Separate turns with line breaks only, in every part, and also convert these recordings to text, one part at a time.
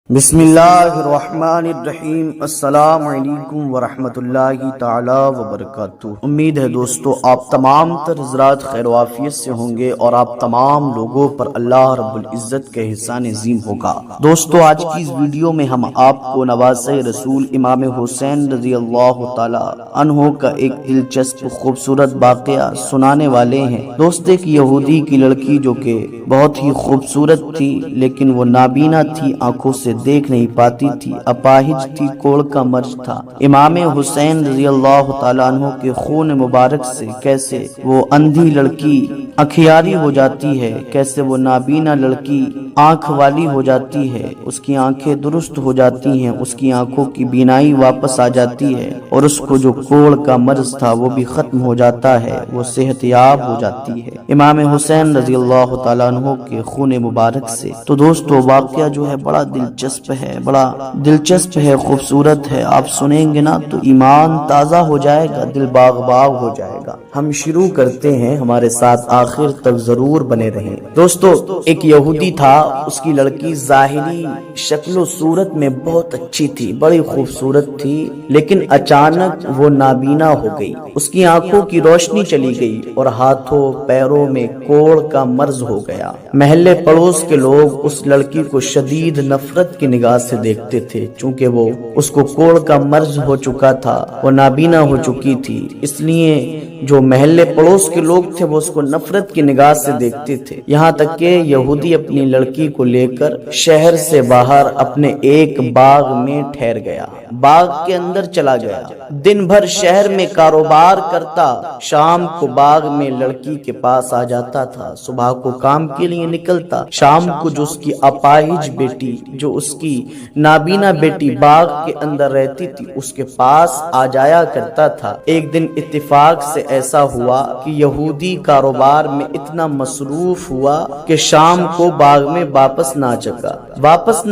بسم اللہ الرحمن الرحیم۔ السلام علیکم ورحمۃ اللہ تعالی وبرکاتہ۔ امید ہے دوستو آپ تمام تر حضرات خیر و عافیت سے ہوں گے اور آپ تمام لوگوں پر اللہ رب العزت کے احسان عظیم ہوگا۔ دوستو آج کی اس ویڈیو میں ہم آپ کو نواسہ رسول امام حسین رضی اللہ تعالی عنہ کا ایک دلچسپ خوبصورت واقعہ سنانے والے ہیں۔ دوست ایک یہودی کی لڑکی جو کہ بہت ہی خوبصورت تھی لیکن وہ نابینا تھی، آنکھوں سے دیکھ نہیں پاتی تھی، اپاہج تھی، کوڑ کا مرض تھا۔ امام حسین رضی اللہ تعالیٰ عنہ کے خون مبارک سے کیسے وہ اندھی لڑکی اکھیاری ہو جاتی ہے، کیسے وہ نابینا لڑکی آنکھ والی ہو جاتی ہے، اس کی آنکھیں درست ہو جاتی ہیں، اس کی آنکھوں کی بینائی واپس آ جاتی ہے اور اس کو جو کوڑ کا مرض تھا وہ بھی ختم ہو جاتا ہے، وہ صحت یاب ہو جاتی ہے امام حسین رضی اللہ تعالیٰ عنہ کے خون مبارک سے۔ تو دوستو واقعہ جو ہے بڑا دلچسپ ہے، خوبصورت ہے، آپ سنیں گے نا تو ایمان تازہ ہو جائے گا، دل باغ باغ ہو جائے گا۔ ہم شروع کرتے ہیں، ہمارے ساتھ آخر تک ضرور بنے رہیں۔ دوستو ایک یہودی تھا، اس کی لڑکی ظاہری شکل و صورت میں بہت اچھی تھی، بڑی خوبصورت تھی، لیکن اچانک وہ نابینا ہو گئی، اس کی آنکھوں کی روشنی چلی گئی اور ہاتھوں پیروں میں کوڑ کا مرض ہو گیا۔ محلے پڑوس کے لوگ اس لڑکی کو شدید نفرت کی نگاہ سے دیکھتے تھے، چونکہ وہ اس کو کوڑ کا مرض ہو چکا تھا، وہ نابینا ہو چکی تھی، اس لیے جو محلے پڑوس کے لوگ تھے وہ اس کو نفرت کی نگاہ سے دیکھتے تھے۔ یہاں تک کہ یہودی اپنی لڑکی کو لے کر شہر سے باہر اپنے ایک باغ میں ٹھہر گیا، باغ کے اندر چلا گیا، دن بھر شہر میں کاروبار کرتا، شام کو باغ میں لڑکی کے پاس آ جاتا تھا، صبح کو کام کے لیے نکلتا، شام کو جو اس کی اپاہج بیٹی، جو اس کی نابینا بیٹی باغ کے اندر رہتی تھی اس کے پاس آ جایا کرتا تھا۔ ایک دن اتفاق سے ایسا ہوا کہ یہودی کاروبار میں اتنا مصروف ہوا کہ شام کو باغ میں واپس نہ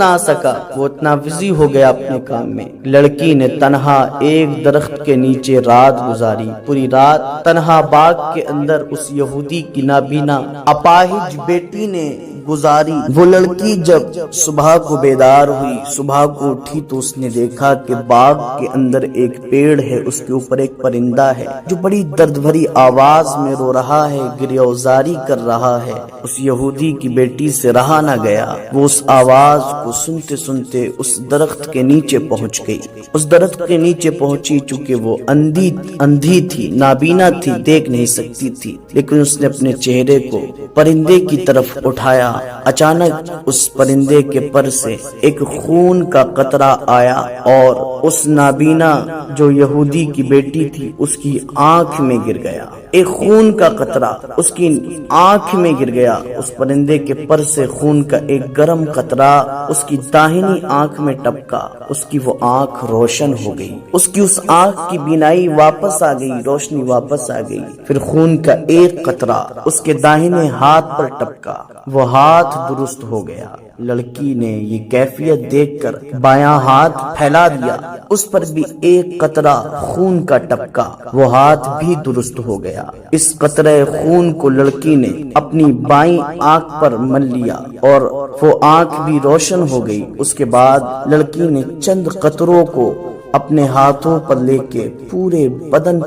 آ سکا، وہ اتنا بزی ہو گیا اپنے کام میں۔ لڑکی نے تنہا ایک درخت کے نیچے رات گزاری، پوری رات تنہا باغ کے اندر اس یہودی کی نابینا اپاہج بیٹی نے گزاری۔ وہ لڑکی جب صبح کو بیدار ہوئی، صبح کو اٹھی تو اس نے دیکھا کہ باغ کے اندر ایک پیڑ ہے، اس کے اوپر ایک پرندہ ہے جو بڑی درد بھری آواز میں رو رہا ہے، گریہوزاری کر رہا ہے۔ اس یہودی کی بیٹی سے رہا نہ گیا، وہ اس آواز کو سنتے سنتے اس درخت کے نیچے پہنچ گئی۔ اس درخت کے نیچے پہنچی، چونکہ وہ اندھی تھی، نابینا تھی، دیکھ نہیں سکتی تھی، لیکن اس نے اپنے چہرے کو پرندے کی طرف اٹھایا۔ اچانک اس پرندے کے پر سے ایک خون کا قطرہ آیا اور اس نابینا جو یہودی کی بیٹی تھی اس کی آنکھ میں گر گیا۔ ایک خون کا قطرہ اس کی آنکھ میں گر گیا، اس پرندے کے پر سے خون کا ایک گرم قطرہ اس کی داہنی آنکھ میں ٹپکا، اس کی وہ آنکھ روشن ہو گئی، اس کی اس آنکھ کی بینائی واپس آ گئی، روشنی واپس آ گئی۔ پھر خون کا ایک قطرہ اس کے داہنے ہاتھ پر ٹپکا، وہ ہاتھ درست ہو گیا۔ لڑکی نے یہ کیفیت دیکھ کر بایاں ہاتھ پھیلا دیا، اس پر بھی ایک قطرہ خون کا ٹپکا، وہ ہاتھ بھی درست ہو گیا۔ اس قطرہ خون کو لڑکی نے اپنی بائیں آنکھ پر مل لیا اور وہ آنکھ بھی روشن ہو گئی۔ اس کے بعد لڑکی نے چند قطروں کو اپنے ہاتھوں پر لے کے پورے بدن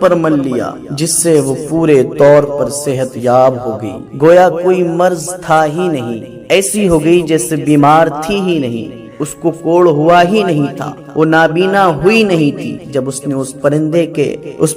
پر مل لیا، جس سے وہ پورے طور پر صحت یاب ہو گئی، گویا کوئی مرض تھا ہی نہیں، ایسی ہو گئی جیسے بیمار تھی ہی نہیں، اس کو کوڑ ہوا ہی نہیں تھا، وہ نابینا ہوئی نہیں تھی۔ جب اس نے اس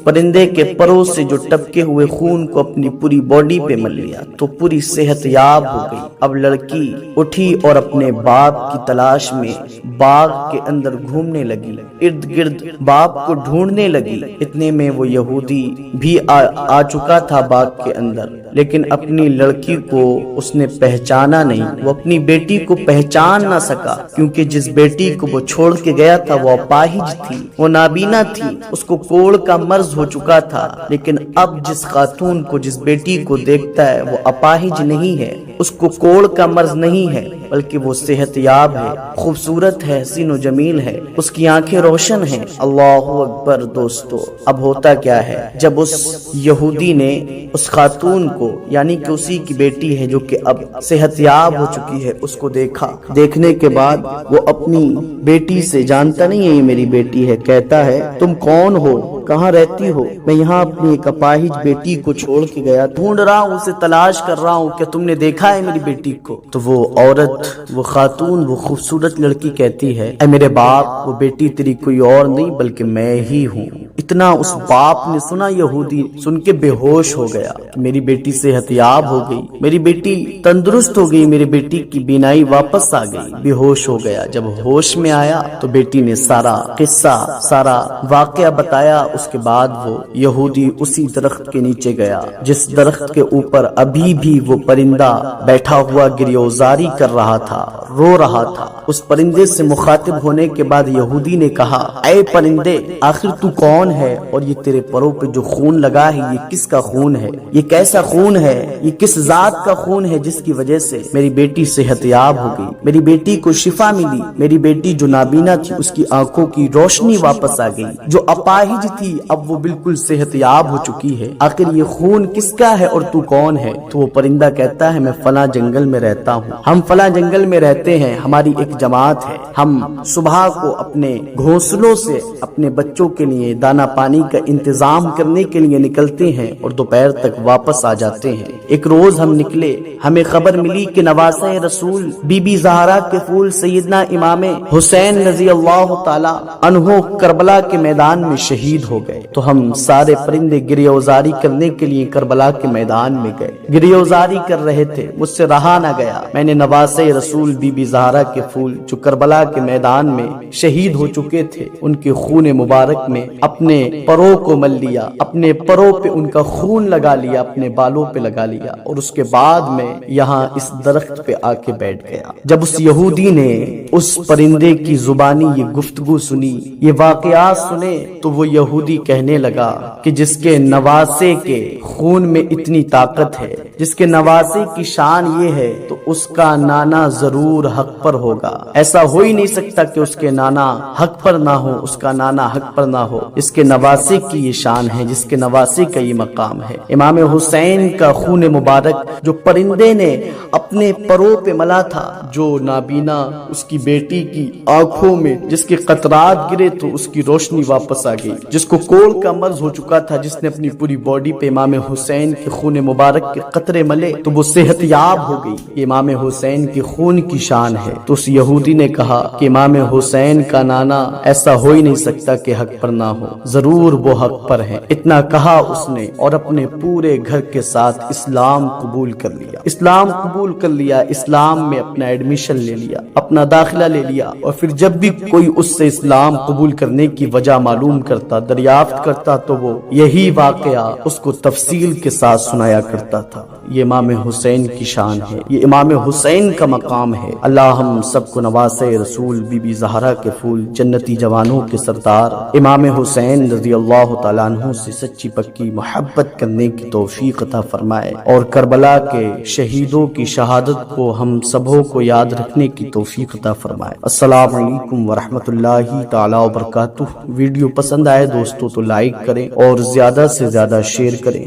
پرندے کے پروں سے جو ٹپکے ہوئے خون کو اپنی پوری باڈی پہ مل لیا تو پوری صحت یاب ہو گئی۔ اب لڑکی اٹھی اور اپنے باپ کی تلاش میں باغ کے اندر گھومنے لگی، ارد گرد باپ کو ڈھونڈنے لگی۔ اتنے میں وہ یہودی بھی آ چکا تھا باغ کے اندر، لیکن اپنی لڑکی کو اس نے پہچانا نہیں، وہ اپنی بیٹی کو پہچان نہ سکا، کیونکہ جس بیٹی کو وہ چھوڑ کے گیا تھا وہ اپاہج تھی، وہ نابینا تھی، اس کو کوڑ کا مرض ہو چکا تھا۔ لیکن اب جس خاتون کو، جس بیٹی کو دیکھتا ہے وہ اپاہج نہیں ہے، اس کو کوڑ کا مرض نہیں ہے بلکہ وہ صحت یاب ہے، خوبصورت ہے، حسین و جمیل ہے، اس کی آنکھیں روشن ہیں۔ اللہ اکبر۔ دوستو اب ہوتا کیا ہے، جب اس یہودی نے اس خاتون کو یعنی کہ اسی کی بیٹی ہے جو کہ اب صحت یاب ہو چکی ہے اس کو دیکھا، دیکھنے کے بعد وہ اپنی بیٹی سے، جانتا نہیں ہے یہ میری بیٹی ہے، کہتا ہے تم کون ہو، کہاں رہتی ہو؟ میں یہاں اپنی ایک اپاہج بیٹی کو چھوڑ کے گیا، ڈھونڈ رہا ہوں، اسے تلاش کر رہا ہوں، کیا تم نے دیکھا ہے میری بیٹی کو؟ تو وہ عورت، وہ خاتون، وہ خوبصورت لڑکی کہتی ہے اے میرے باپ، وہ بیٹی تیری کوئی اور نہیں بلکہ میں ہی ہوں۔ اتنا اس باپ نے سنا، یہودی سن کے بے ہوش ہو گیا کہ میری بیٹی صحت یاب ہو گئی، میری بیٹی تندرست ہو گئی، میری بیٹی کی بینائی واپس آ گئی، بے ہوش ہو گیا۔ جب ہوش میں آیا تو بیٹی نے سارا قصہ، سارا واقعہ بتایا۔ اس کے بعد وہ یہودی اسی درخت کے نیچے گیا جس درخت کے اوپر ابھی بھی وہ پرندہ بیٹھا ہوا گریوزاری کر رہا تھا، رو رہا تھا۔ اس پرندے سے مخاطب ہونے کے بعد یہودی نے کہا اے پرندے، آخر تو کون ہے اور یہ تیرے پروں پہ جو خون لگا ہے یہ کس کا خون ہے؟ یہ کیسا خون ہے؟ یہ کس ذات کا خون ہے جس کی وجہ سے میری بیٹی صحت یاب ہو گئی، میری بیٹی کو شفا ملی، میری بیٹی جو نابینا تھی اس کی آنکھوں کی روشنی واپس آ گئی، جو اپاہج تھی اب وہ بالکل صحت یاب ہو چکی ہے، آخر یہ خون کس کا ہے اور تو کون ہے؟ تو وہ پرندہ کہتا ہے میں فلاں جنگل میں رہتا ہوں، ہم فلاں جنگل میں رہتے ہیں، ہماری ایک جماعت ہے، ہم صبح کو اپنے گھونسلوں سے اپنے بچوں کے لیے دانا پانی کا انتظام کرنے کے لیے نکلتے ہیں اور دوپہر تک واپس آ جاتے ہیں۔ ایک روز ہم نکلے، ہمیں خبر ملی کہ نواسہ رسول بی بی زہرا کے پھول سیدنا امام حسین رضی اللہ تعالی عنہ کربلا کے میدان میں شہید ہو گئے۔ تو ہم سارے پرندے گریوزاری کرنے کے لیے کربلا کے میدان میں گئے، گریوزاری کر رہے تھے، مجھ سے رہا نہ گیا، میں نے نواسہ رسول بی بی زہرا کے پھول جو کربلا کے میدان میں شہید ہو چکے تھے ان کے خون مبارک میں اپنے پروں کو مل لیا، اپنے پروں پہ ان کا خون لگا لیا، اپنے بالوں پہ لگا لیا، اور اس کے بعد میں یہاں اس درخت پہ آ کے بیٹھ گیا۔ جب اس یہودی نے اس پرندے کی زبانی یہ گفتگو سنی، یہ واقعات سنے، تو وہ یہودی کہنے لگا کہ جس کے نواسے کے خون میں اتنی طاقت ہے، جس کے نواسے کی شان یہ ہے، تو اس کا نانا ضرور حق پر ہوگا۔ ایسا ہو ہی نہیں سکتا کہ اس کے نانا حق پر نہ ہو، اس کا نانا حق پر نہ ہو۔ اس کے نواسے کی یہ شان ہے، جس کے نواسے کا یہ مقام ہے۔ امام حسین کا خون مبارک جو پرندے نے اپنے پروں پہ ملا تھا، جو نابینا اس کی بیٹی کی آنکھوں میں جس کے قطرات گرے تو اس کی روشنی واپس آ گئی، جس کو کوڑ کا مرض ہو چکا تھا، جس نے اپنی پوری باڈی پہ امام حسین کے خون مبارک کے قطرے ملے تو وہ صحت یاب ہو گئی۔ یہ امام حسین کے خون کی شان ہے۔ تو اس یہودی نے کہا کہ امام حسین کا نانا ایسا ہو ہی نہیں سکتا کہ حق پر نہ ہو، ضرور وہ حق پر ہے۔ اتنا کہا اس نے اور اپنے پورے گھر کے ساتھ اسلام قبول کر لیا، اسلام قبول کر لیا، اسلام میں اپنا ایڈمیشن لے لیا، اپنا داخلہ لے لیا۔ اور پھر جب بھی کوئی اس سے اسلام قبول کرنے کی وجہ معلوم کرتا، دریافت کرتا، تو وہ یہی واقعہ اس کو تفصیل کے ساتھ سنایا کرتا تھا۔ یہ امام حسین کی شان ہے، یہ امام حسین کا مقام ہے۔ اللہ ہم سب کو نواسہ رسول بی بی زہرا کے پھول، جنتی جوانوں کے سردار امام حسین رضی اللہ تعالیٰ عنہ سے سچی پکی محبت کرنے کی توفیق عطا فرمائے، اور کربلا کے شہیدوں کی شہادت کو ہم سبوں کو یاد رکھنے کی توفیق عطا فرمائے۔ السلام علیکم ورحمۃ اللہ تعالیٰ وبرکاتہ۔ ویڈیو پسند آئے دوستوں تو لائک کریں اور زیادہ سے زیادہ شیئر کریں۔